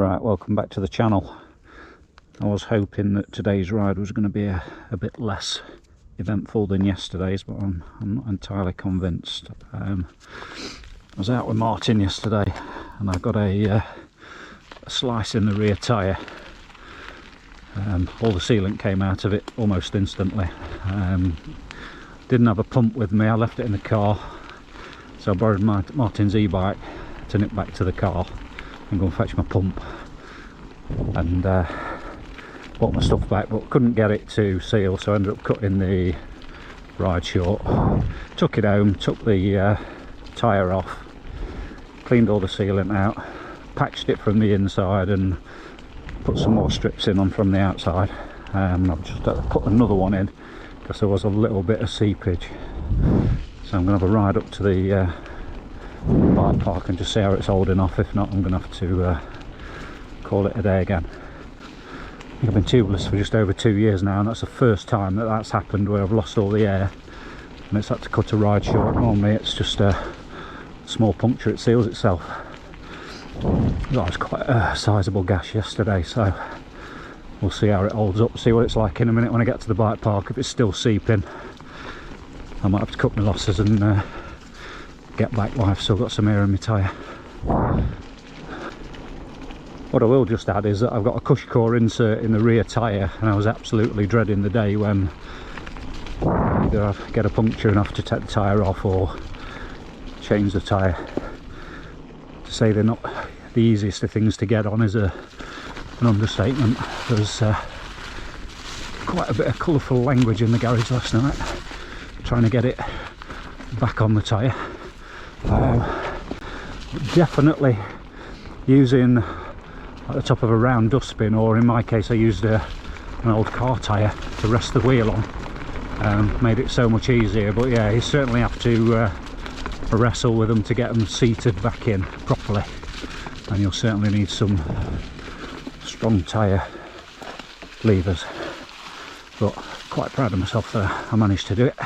Right, welcome back to the channel. I was hoping that today's ride was going to be a bit less eventful than yesterday's, but I'm not entirely convinced. I was out with Martin yesterday and I got a slice in the rear tyre. All the sealant came out of it almost instantly. Didn't have a pump with me, I left it in the car, so I borrowed Martin's e-bike to nip back to the car and go and fetch my pump, and brought my stuff back, but couldn't get it to seal, so I ended up cutting the ride short. Took it home, took the tyre off, cleaned all the sealant out, patched it from the inside and put some more strips in on from the outside. I've just put another one in because there was a little bit of seepage, so I'm going to have a ride up to the bike park and just see how it's holding off. If not, I'm going to have to call it a day again. I think I've been tubeless for just over 2 years now, and that's the first time that that's happened where I've lost all the air and it's had to cut a ride short. Normally it's just a small puncture, it seals itself. That was quite a sizable gash yesterday, so we'll see how it holds up, see what it's like in a minute when I get to the bike park. If it's still seeping, I might have to cut my losses and get back while I've still got some air in my tyre. What I will just add is that I've got a cush core insert in the rear tyre, and I was absolutely dreading the day when either I get a puncture and have to take the tyre off or change the tyre. To say they're not the easiest of things to get on is an understatement. There's quite a bit of colourful language in the garage last night trying to get it back on the tyre. Definitely using at the top of a round dustbin, or in my case I used an old car tyre to rest the wheel on, made it so much easier. But yeah, you certainly have to wrestle with them to get them seated back in properly, and you'll certainly need some strong tyre levers. But quite proud of myself that I managed to do it.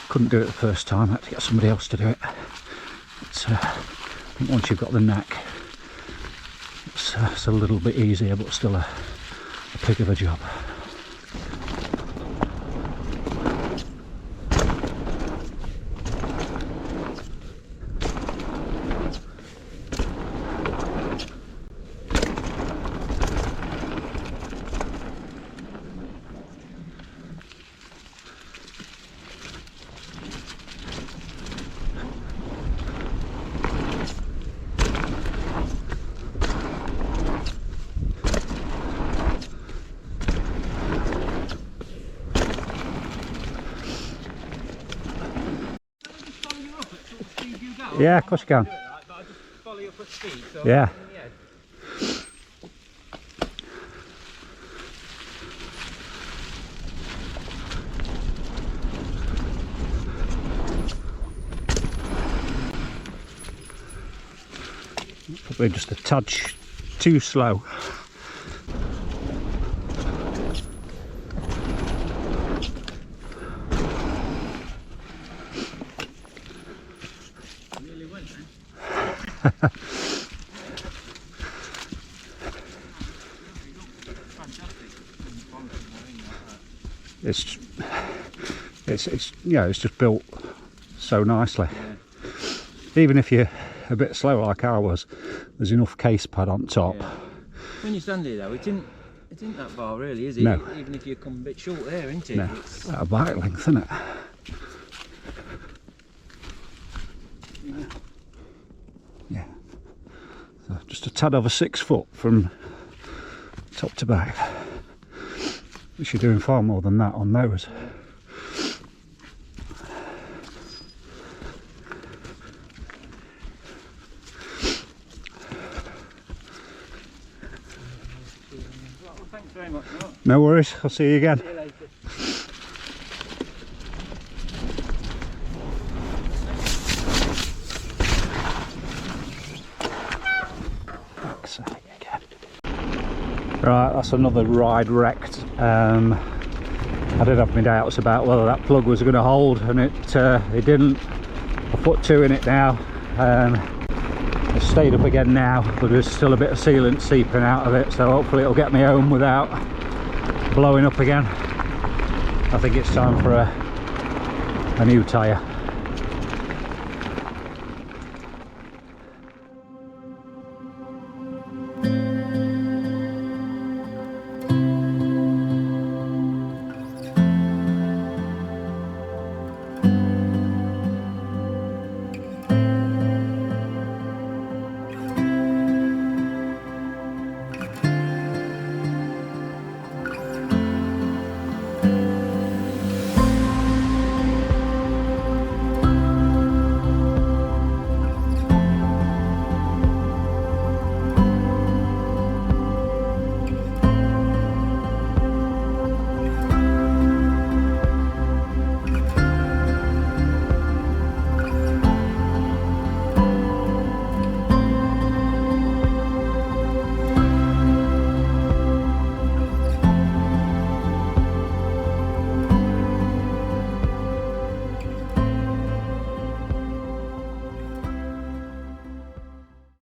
Couldn't do it the first time, I had to get somebody else to do it. It's, I think once you've got the knack, it's a little bit easier, but still a pig of a job. Yeah, of course you can. But I just follow you up at speed, so yeah. Probably just a touch too slow. It's you know, it's just built so nicely. Yeah. Even if you're a bit slow like I was, there's enough case pad on top. Yeah. When you stand here though, it isn't that far really, is it? No. Even if you come a bit short there, isn't it? No, it's about a bike length, isn't it? Yeah. Yeah. So just a tad over 6 foot from top to back. Which you're doing far more than that on those. Well, thanks very much, Mark. No worries, I'll see you again. See you later. Right, that's another ride wrecked. I did have my doubts about whether that plug was going to hold, and it didn't. I put 2 in it now. It's stayed up again now, but there's still a bit of sealant seeping out of it, so hopefully it'll get me home without blowing up again. I think it's time for a new tyre.